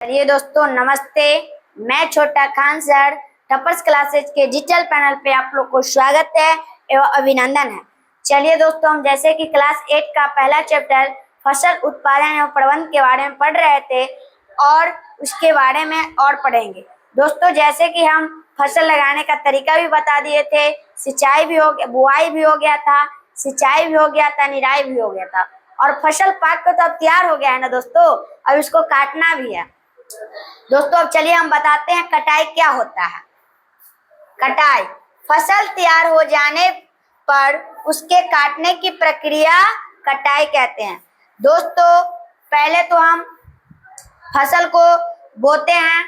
चलिए दोस्तों, नमस्ते। मैं छोटा खान सर टपर्स क्लासेज के डिजिटल पैनल पे आप लोग को स्वागत है एवं अभिनंदन है। चलिए दोस्तों, हम जैसे कि क्लास 8 का पहला चैप्टर फसल उत्पादन एवं प्रबंधन के बारे में पढ़ रहे थे और उसके बारे में और पढ़ेंगे। दोस्तों, जैसे कि हम फसल लगाने का तरीका भी बता दिए थे, सिंचाई भी हो गया, बुआई भी हो गया था, सिंचाई भी हो गया था, निराई भी हो गया था और फसल पाक को तो अब तैयार हो गया है ना दोस्तों, अब इसको काटना भी है। दोस्तों, अब चलिए हम बताते हैं कटाई क्या होता है। कटाई फसल तैयार हो जाने पर उसके काटने की प्रक्रिया कटाई कहते हैं। दोस्तों, पहले तो हम फसल को बोते हैं,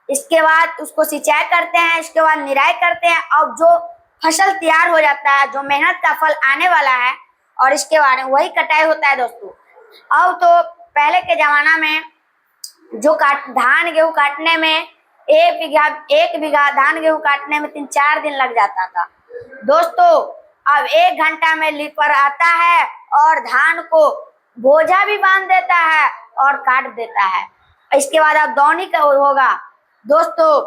इसके बाद उसको सिंचाई करते हैं, इसके बाद निराई करते हैं। अब जो फसल तैयार हो जाता है, जो मेहनत का फल आने वाला है और इसके बारे में वही कटाई होता है। दोस्तों, अब तो पहले के जमाना में जो धान गेहूं काटने में एक बीघा धान गेहूं काटने में 3-4 दिन लग जाता था। दोस्तों, अब 1 घंटा में लीपर आता है और धान को बोझा भी बांध देता है और काट देता है। इसके बाद अब दौनी का होगा। दोस्तों,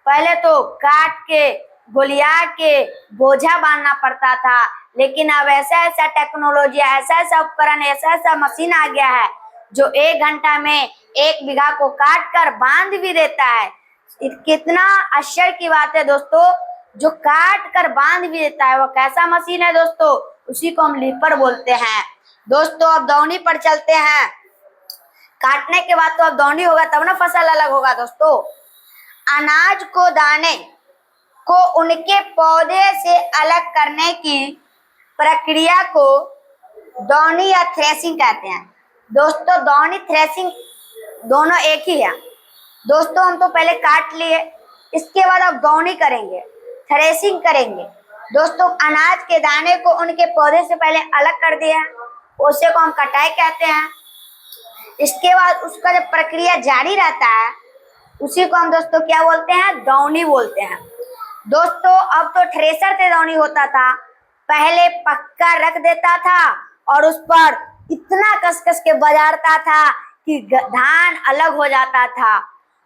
पहले तो काट के गोलिया के बोझा बांधना पड़ता था, लेकिन अब ऐसा टेक्नोलॉजी, ऐसा उपकरण, ऐसा मशीन आ गया है जो 1 घंटा में 1 बीघा को काट कर बांध भी देता है। कितना आश्चर्य की बात है दोस्तों, जो काट कर बांध भी देता है। वो कैसा मशीन है दोस्तों? उसी को हम लीपर बोलते हैं। दोस्तों, अब दौनी पर चलते हैं। काटने के बाद तो अब दौनी होगा तब ना फसल अलग होगा। दोस्तों, अनाज को दाने को उनके पौधे से अलग करने की प्रक्रिया को दौनी या थ्रेसिंग कहते हैं। दोस्तों, दौनी थ्रेसिंग दोनों एक ही है। दोस्तों, हम तो पहले काट लिए, इसके बाद अब दौनी करेंगे, थ्रेसिंग करेंगे। दोस्तों, अनाज के दाने को उनके पौधे से पहले अलग कर दिया, उसे को हम कटाई कहते हैं। इसके बाद उसका जब प्रक्रिया जारी रहता है, उसी को हम दोस्तों क्या बोलते हैं? दौनी बोलते हैं। दोस्तों, अब तो थ्रेसर से दौनी होता था। पहले पक्का रख देता था और उस पर इतना कस के बजारता था कि धान अलग हो जाता था।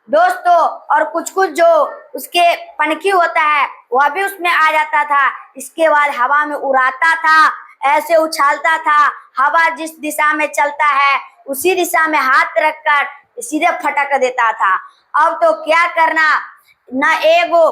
दोस्तों, और कुछ जो उसके पनखी होता है वह भी उसमें आ जाता था। इसके बाद हवा में उड़ाता था, ऐसे उछालता था, हवा जिस दिशा में चलता है उसी दिशा में हाथ रखकर सीधे फटक देता था। अब तो क्या करना, न एगो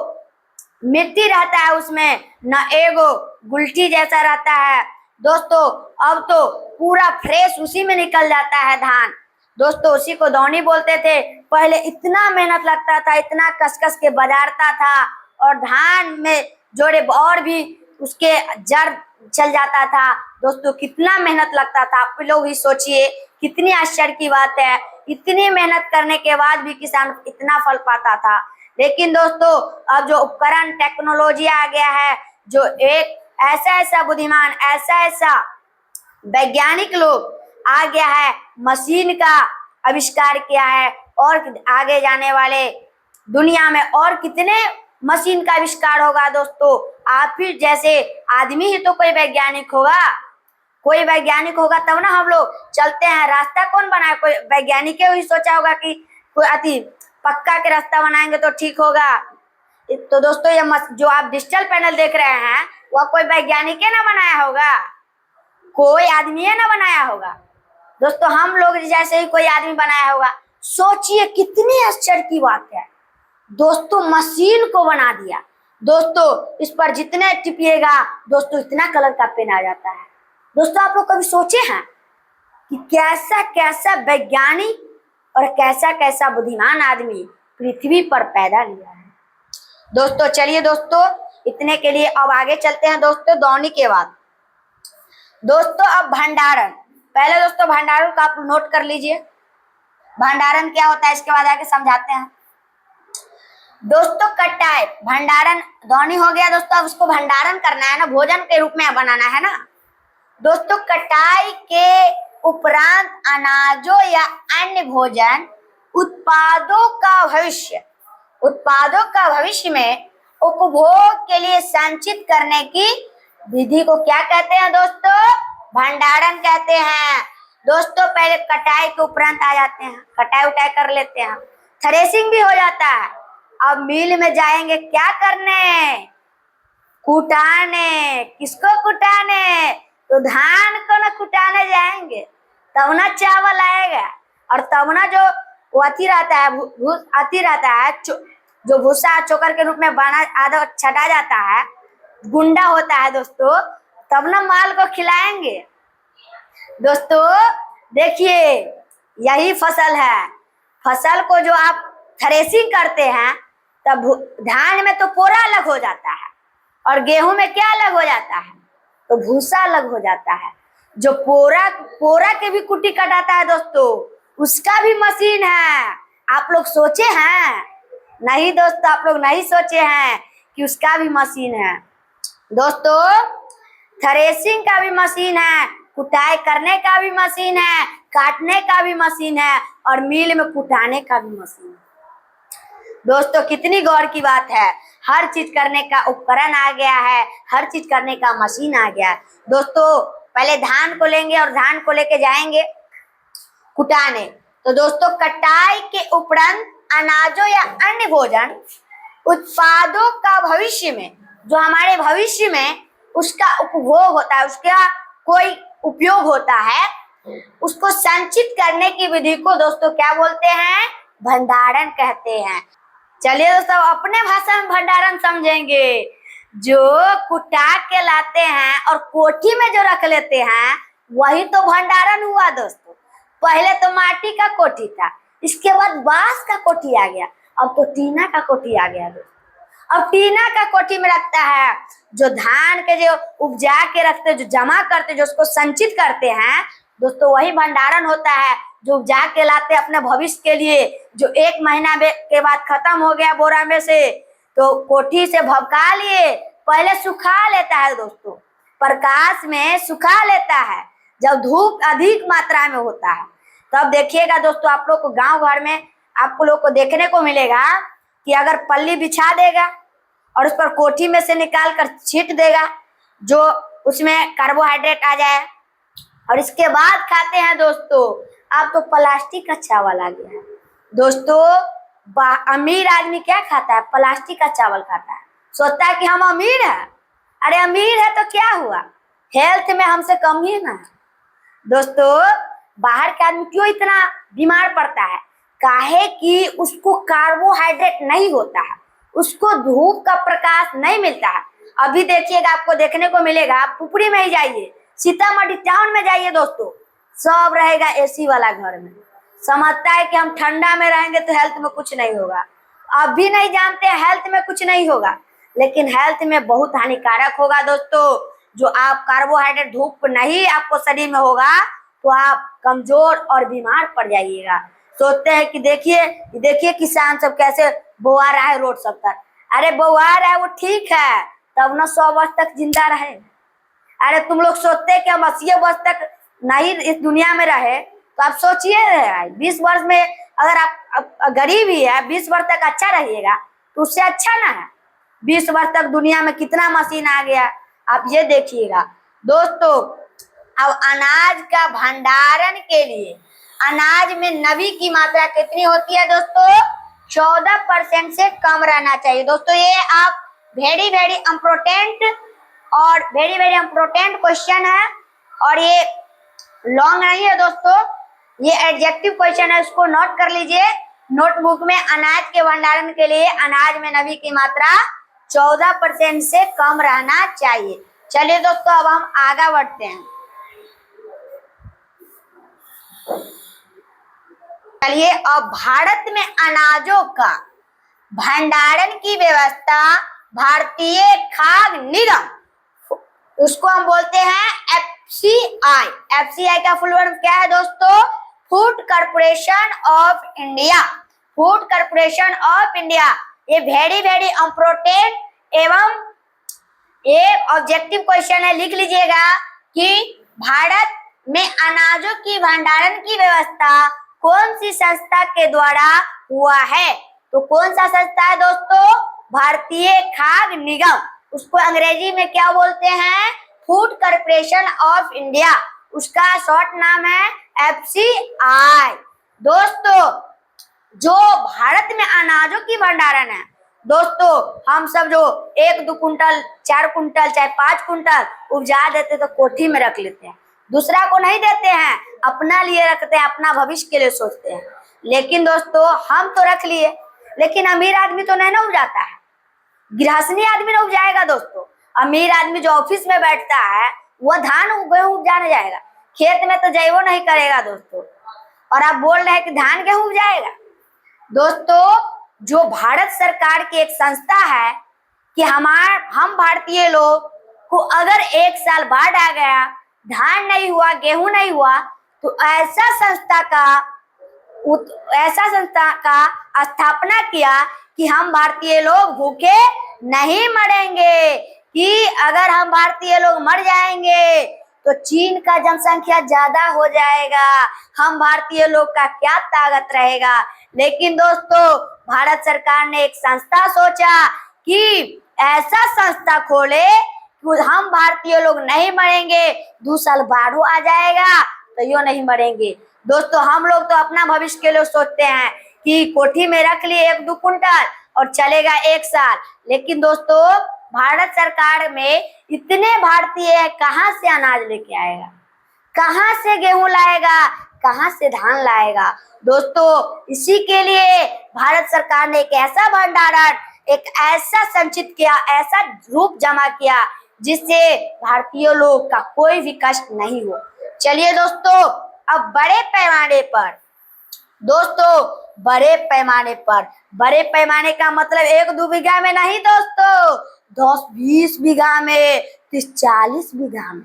मिट्टी रहता है उसमें, न एगो गुलटी जैसा रहता है। दोस्तों, अब तो पूरा फ्रेश उसी में निकल जाता है धान। दोस्तों, उसी को दौनी बोलते थे। पहले इतना मेहनत लगता था, इतना कस के बजारता था और धान में जोड़े और भी उसके जड़ चल जाता था। दोस्तों, कितना मेहनत लगता था, आप लोग ही सोचिए, कितनी आश्चर्य की बात है। इतनी मेहनत करने के बाद भी किसान इतना फल पाता था। लेकिन दोस्तों, अब जो उपकरण टेक्नोलॉजी आ गया है, जो एक ऐसा बुद्धिमान, ऐसा वैज्ञानिक लोग आ गया है, मशीन का आविष्कार किया है और आगे जाने वाले दुनिया में और कितने मशीन का आविष्कार होगा। दोस्तों, आप ही जैसे आदमी ही तो कोई वैज्ञानिक होगा, कोई वैज्ञानिक होगा तब ना हम लोग चलते हैं। रास्ता कौन बनाया? कोई वैज्ञानिक ही सोचा होगा कि कोई अति पक्का के रास्ता बनाएंगे तो ठीक होगा। तो दोस्तों, ये जो आप डिजिटल पैनल देख रहे हैं वह कोई वैज्ञानिक ना बनाया होगा, कोई आदमी ना बनाया होगा। दोस्तों, हम लोग जैसे ही कोई आदमी बनाया होगा। सोचिए कितनी आश्चर्य की बात है। दोस्तों, मशीन को बना दिया। दोस्तों, इस पर जितने टिपिएगा दोस्तों इतना कलर का पेन आ जाता है। दोस्तों, आप लोग कभी सोचे हैं कि कैसा वैज्ञानिक और कैसा बुद्धिमान आदमी पृथ्वी पर पैदा लिया है। दोस्तों, चलिए दोस्तों, इतने के लिए अब आगे चलते हैं। दोस्तों, दौनी के बाद दोस्तों अब भंडारण। पहले दोस्तों भंडारण का आप नोट कर लीजिए, भंडारण क्या होता है, इसके बाद आके समझाते हैं। दोस्तों, कटाई, भंडारण, दौनी हो गया। दोस्तों, अब उसको भंडारण करना है ना, भोजन के रूप में बनाना है ना। दोस्तों, कटाई के उपरांत अनाजों या अन्य भोजन उत्पादों का भविष्य में उपभोग के लिए संचित करने की विधि को क्या कहते हैं दोस्तों? भंडारण कहते हैं। दोस्तों, पहले कटाई के उपरांत आ जाते हैं, कटाई उटाई कर लेते हैं। थ्रेसिंग भी हो जाता है। अब मिल में जाएंगे क्या करने, कुटाने। किसको कुटाने, तो धान को ना कुटाने जाएंगे, तब ना चावल आएगा। और तब ना जो वो अति रहता है, अति रहता है, जो भूसा चोकर के रूप में बना आधा छटा जाता है, गुंडा होता है दोस्तों, तब ना माल को खिलाएंगे। दोस्तों देखिए, यही फसल है। फसल को जो आप थ्रेसिंग करते हैं, तब धान में तो पोरा अलग हो जाता है, और गेहूं में क्या अलग हो जाता है, तो भूसा अलग हो जाता है। जो पोरा के भी कुटी कटाता है दोस्तों, उसका भी मशीन है। आप लोग सोचे हैं? नहीं दोस्तों, आप लोग नहीं सोचे हैं कि उसका भी मशीन है। दोस्तों थ्रेसिंग का भी मशीन है, कुटाई करने का भी मशीन है, काटने का भी मशीन है, और मिल में कुटाने का भी मशीन है। दोस्तों कितनी गौर की बात है, हर चीज करने का उपकरण आ गया है, हर चीज करने का मशीन आ गया है। दोस्तों पहले धान को लेंगे और धान को लेके जाएंगे कुटाने। तो दोस्तों कटाई के उपरांत अनाजों या अन्य भोजन उत्पादों का भविष्य में, जो हमारे भविष्य में उसका उपभोग होता है, उसका कोई उपयोग होता है, उसको संचित करने की विधि को दोस्तों क्या बोलते हैं, भंडारण कहते हैं। चलिए दोस्तों अपने भाषा में भंडारण समझेंगे। जो कुटा के लाते हैं और कोठी में जो रख लेते हैं, वही तो भंडारण हुआ दोस्तों। पहले तो माटी का कोठी था, इसके बाद बांस का कोठी आ गया, अब तो टीना का कोठी आ गया दोस्तों। अब टीना का कोठी में रखता है, जो धान के जो उपजा के रखते, जो जमा करते, जो उसको संचित करते हैं दोस्तों, वही भंडारण होता है। जो उपजा के लाते अपने भविष्य के लिए, जो 1 महीना के बाद खत्म हो गया बोरा में से, तो कोठी से भभका लिए, पहले सुखा लेता है दोस्तों, प्रकाश में सुखा लेता है। जब धूप अधिक मात्रा में होता है, तब देखिएगा दोस्तों, आप लोग को गांव घर में आपको लोग को देखने को मिलेगा कि अगर पल्ली बिछा देगा और उस पर कोठी में से निकाल कर छींट देगा, जो उसमें कार्बोहाइड्रेट आ जाए, और इसके बाद खाते हैं दोस्तों। अब तो प्लास्टिक का चावल आ गया है दोस्तों। अमीर आदमी क्या खाता है, प्लास्टिक का चावल खाता है, सोचता है कि हम अमीर हैं। अरे अमीर है तो क्या हुआ, हेल्थ में हमसे कम ही ना दोस्तों। बाहर का आदमी क्यों इतना बीमार पड़ता है, काहे कि उसको कार्बोहाइड्रेट नहीं होता है, उसको धूप का प्रकाश नहीं मिलता है। अभी देखिएगा, आपको देखने को मिलेगा, आप पुपरी में ही जाइए, सीतामढ़ी टाउन में जाइए दोस्तों, सब रहेगा एसी वाला घर में। समझता है कि हम ठंडा में रहेंगे तो हेल्थ में कुछ नहीं होगा। अब भी नहीं जानते हेल्थ में कुछ नहीं होगा, लेकिन हेल्थ में बहुत हानिकारक होगा दोस्तों। जो आप कार्बोहाइड्रेट धूप नहीं आपको शरीर में होगा, तो आप कमजोर और बीमार पड़ जाइएगा। सोचते हैं कि देखिए किसान सब कैसे बोआ रहा है रोड सब पर। अरे बोआ रहा है वो ठीक है, तब ना 100 वर्ष तक जिंदा रहे। अरे तुम लोग सोचते हैं कि हम 80 वर्ष तक नहीं इस दुनिया में रहे, तो आप सोचिए 20 वर्ष में अगर आप गरीब ही है, 20 वर्ष तक अच्छा रहिएगा, तो उससे अच्छा ना है। 20 वर्ष तक दुनिया में कितना मशीन आ गया, आप ये देखिएगा दोस्तों। अब अनाज का भंडारण के लिए अनाज में नमी की मात्रा कितनी होती है दोस्तों, 14% से कम रहना चाहिए दोस्तों। ये आप वेरी वेरी इम्पोर्टेंट क्वेश्चन है, और ये लॉन्ग नहीं है दोस्तों, ये एडजेक्टिव क्वेश्चन है, उसको नोट कर लीजिए नोटबुक में। अनाज के भंडारण के लिए अनाज में नमी की मात्रा 14% से कम रहना चाहिए। चलिए दोस्तों अब हम आगे बढ़ते हैं। चलिए अब भारत में अनाजों का भंडारण की व्यवस्था भारतीय खाद्य निगम, उसको हम बोलते हैं एफसीआई। एफसीआई का फुल फॉर्म क्या है दोस्तों, food corporation of India. Food corporation of India. ये वेरी वेरी इम्पोर्टेंट एवं ये ऑब्जेक्टिव क्वेश्चन है, लिख लीजिएगा कि भारत में अनाजों की भंडारण की व्यवस्था कौन सी संस्था के द्वारा हुआ है। तो कौन सा संस्था है दोस्तों, भारतीय खाद्य निगम। उसको अंग्रेजी में क्या बोलते हैं, फूड कॉर्पोरेशन ऑफ इंडिया। उसका शॉर्ट नाम है एफसीआई। दोस्तों जो भारत में अनाजों की भंडारण है दोस्तों, हम सब जो 1-2 कुंटल 4 कुंटल चाहे 5 कुंटल उपजा देते तो कोठी में रख लेते हैं, दूसरा को नहीं देते हैं, अपना लिए रखते हैं, अपना भविष्य के लिए सोचते हैं। लेकिन दोस्तों हम तो रख लिए, लेकिन अमीर आदमी तो नहीं ना उपजाता है, गृहस्थी आदमी ना उपजाएगा दोस्तों। अमीर आदमी जो ऑफिस में बैठता है वह धान गेहूं उपजाने जाएगा, खेत में तो जाइबो नहीं करेगा दोस्तों। और आप बोल रहे हैं कि धान गेहूं उपजाएगा दोस्तों। जो भारत सरकार की एक संस्था है कि हम भारतीय लोग को अगर एक साल बाढ़ आ गया, धान नहीं हुआ, गेहूं नहीं हुआ, तो ऐसा संस्था का स्थापना किया कि हम भारतीय लोग भूखे नहीं मरेंगे, कि अगर हम भारतीय लोग मर जाएंगे तो चीन का जनसंख्या ज्यादा हो जाएगा, हम भारतीय लोग का क्या ताकत रहेगा। लेकिन दोस्तों भारत सरकार ने एक संस्था सोचा कि ऐसा संस्था खोले कि हम भारतीय लोग नहीं मरेंगे, 2 साल बाढ़ आ जाएगा तो यो नहीं मरेंगे। दोस्तों हम लोग तो अपना भविष्य के लिए सोचते हैं कि कोठी में रख लिए 1-2 कुंटल और चलेगा 1 साल, लेकिन दोस्तों भारत सरकार में इतने भारतीय है, कहाँ से अनाज लेके आएगा, कहाँ से गेहूं लाएगा, कहाँ से धान लाएगा दोस्तों। इसी के लिए भारत सरकार ने एक ऐसा भंडारण, एक ऐसा संचित किया, ऐसा रूप जमा किया जिससे भारतीय लोग का कोई भी कष्ट नहीं हो। चलिए दोस्तों अब बड़े पैमाने का मतलब 1-2 बीघा में नहीं दोस्तों, 10-20 बीघा में, 30-40 बीघा में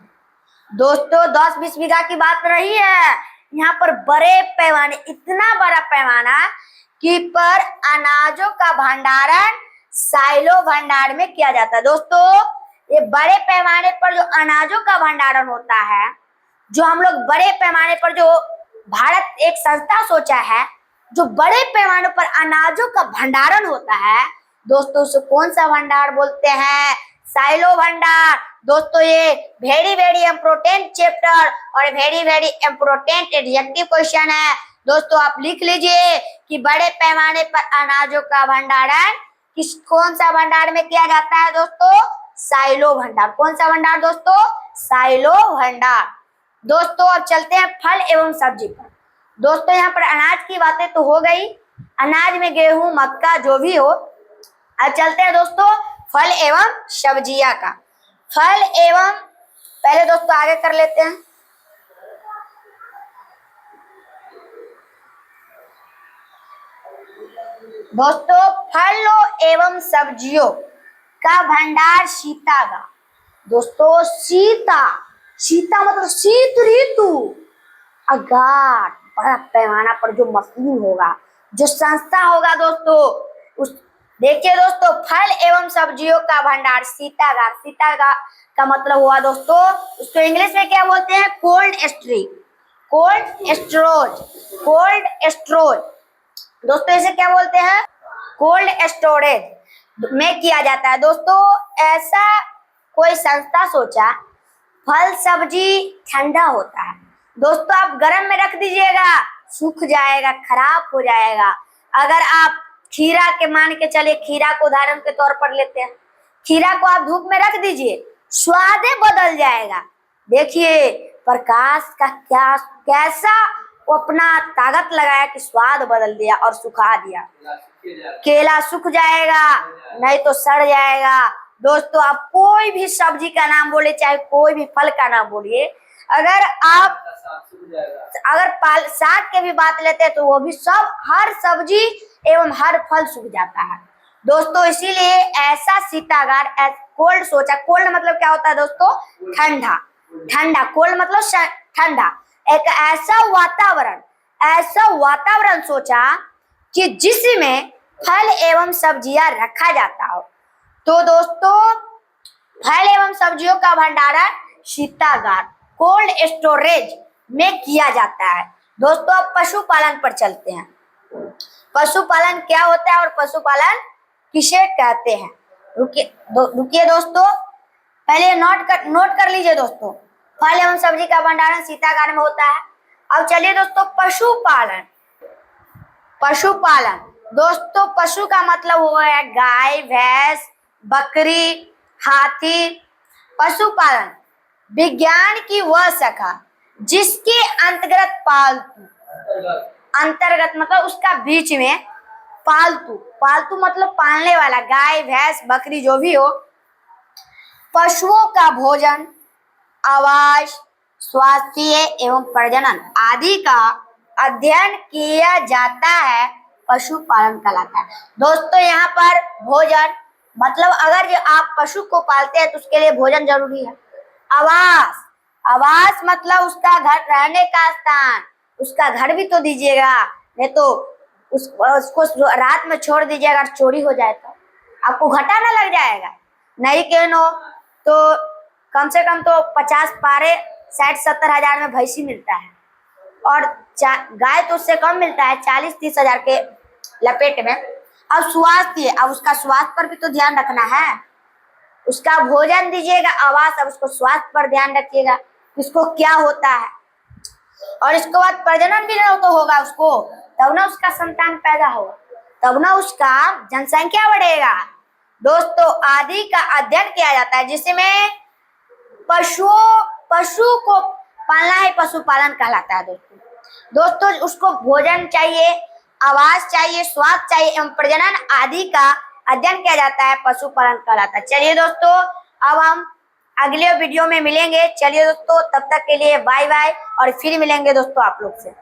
दोस्तों। 10-20 बीघा की बात नहीं है, यहाँ पर बड़े पैमाने, इतना बड़ा पैमाना कि पर अनाजों का भंडारण साइलो भंडार में किया जाता है दोस्तों। ये बड़े पैमाने पर जो अनाजों का भंडारण होता है, जो हम लोग बड़े पैमाने पर जो भारत एक संस्था सोचा है, जो बड़े पैमाने पर अनाजों का भंडारण होता है दोस्तों, उसे कौन सा भंडार बोलते हैं? साइलो भंडार दोस्तों। ये वेरी इम्पोर्टेंट चैप्टर और वेरी इम्पोर्टेंट एडजेक्टिव क्वेश्चन है दोस्तों। आप लिख लीजिए कि बड़े पैमाने पर अनाजों का भंडारण कौन सा भंडार में किया जाता है दोस्तों? साइलो भंडार। कौन सा भंडार दोस्तों? साइलो भंडार। दोस्तों अब चलते हैं फल एवं सब्जी पर। दोस्तों यहाँ पर अनाज की बातें तो हो गई, अनाज में गेहूं मक्का जो भी हो। अब चलते हैं दोस्तों फल एवं सब्जियां का। फल एवं पहले दोस्तों आगे कर लेते हैं। दोस्तों फलों एवं सब्जियों का भंडार शीतागार। दोस्तों सीता मतलब शीत ऋतु, अगार बड़ा पैमाना पर जो मशीन होगा, जो संस्था होगा दोस्तों, उस देखिए दोस्तों फल एवं सब्जियों का भंडार शीतागार। शीतागार का मतलब हुआ दोस्तों, उसको इंग्लिश में क्या बोलते हैं? कोल्ड स्टोरेज दोस्तों, इसे क्या बोलते हैं? कोल्ड स्टोरेज में किया जाता है दोस्तों। ऐसा कोई संस्था सोचा, फल सब्जी ठंडा होता है दोस्तों, आप गर्म में रख दीजिएगा सूख जाएगा, खराब हो जाएगा। अगर आप खीरा के मान के चलिए, खीरा को उदाहरण के तौर पर लेते हैं, खीरा को आप धूप में रख दीजिए, स्वाद बदल जाएगा। देखिए प्रकाश का कैसा वो अपना ताकत लगाया कि स्वाद बदल दिया और सुखा दिया। केला सूख जाएगा, नहीं तो सड़ जाएगा। दोस्तों आप कोई भी सब्जी का नाम बोले, चाहे कोई भी फल का नाम बोलिए, अगर आप साग के भी बात लेते हैं तो वो भी सब, हर सब्जी एवं हर फल सूख जाता है दोस्तों। इसीलिए ऐसा शीतागार कोल्ड सोचा। कोल्ड मतलब क्या होता है दोस्तों? ठंडा। कोल्ड मतलब ठंडा। एक ऐसा वातावरण सोचा कि जिसमें फल एवं सब्जियां रखा जाता हो। तो दोस्तों फल एवं सब्जियों का भंडारण शीतागार, कोल्ड स्टोरेज में किया जाता है दोस्तों। अब पशुपालन पर चलते हैं। पशुपालन क्या होता है और पशुपालन किसे कहते हैं? रुकिए दोस्तों, पहले नोट कर लीजिए दोस्तों। फल एवं सब्जी का भंडारण शीतागार में होता है। अब चलिए दोस्तों पशुपालन। पशुपालन दोस्तों, पशु का मतलब हुआ है गाय, भैंस, बकरी, हाथी। पशुपालन विज्ञान की वह शाखा जिसके अंतर्गत पालतू, अंतर्गत मतलब उसका बीच में, पालतू, पालतू मतलब पालने वाला, गाय, भैंस, बकरी जो भी हो, पशुओं का भोजन, आवास, स्वास्थ्य एवं प्रजनन आदि का अध्ययन किया जाता है, पशुपालन कहलाता है। दोस्तों यहाँ पर भोजन मतलब अगर जो आप पशु को पालते हैं तो उसके लिए भोजन जरूरी है। आवास, आवास मतलब उसका घर, रहने का स्थान, उसका घर भी तो दीजिएगा, नहीं तो उसको रात में छोड़ दीजिएगा, अगर चोरी हो जाए तो आपको घाटा ना लग जाएगा। नहीं क्यों नो तो कम से कम तो 50 पारे 60-70 हजार में भैंसी मिलता है, और गाय तो उससे कम मिलता है, 40-30 हजार के लपेट में। अब स्वास्थ्य, अब उसका स्वास्थ्य पर भी तो ध्यान रखना है। उसका भोजन दीजिएगा, आवास, अब उसको स्वास्थ्य पर ध्यान रखिएगा, उसको क्या होता है, और इसके बाद प्रजनन भी ना तो होगा उसको, तब ना उसका संतान पैदा होगा, तब ना उसका जनसंख्या बढ़ेगा। दोस्तों आदि का अध्ययन किया जाता है जिसमें पशु को पालना है, पशुपालन कहलाता है। दोस्तों उसको भोजन चाहिए, आवास चाहिए, स्वास्थ्य चाहिए एवं प्रजनन आदि का अध्ययन किया जाता है, पशुपालन कहलाता है। चलिए दोस्तों अब हम अगले वीडियो में मिलेंगे। चलिए दोस्तों तब तक के लिए बाय बाय, और फिर मिलेंगे दोस्तों आप लोग से।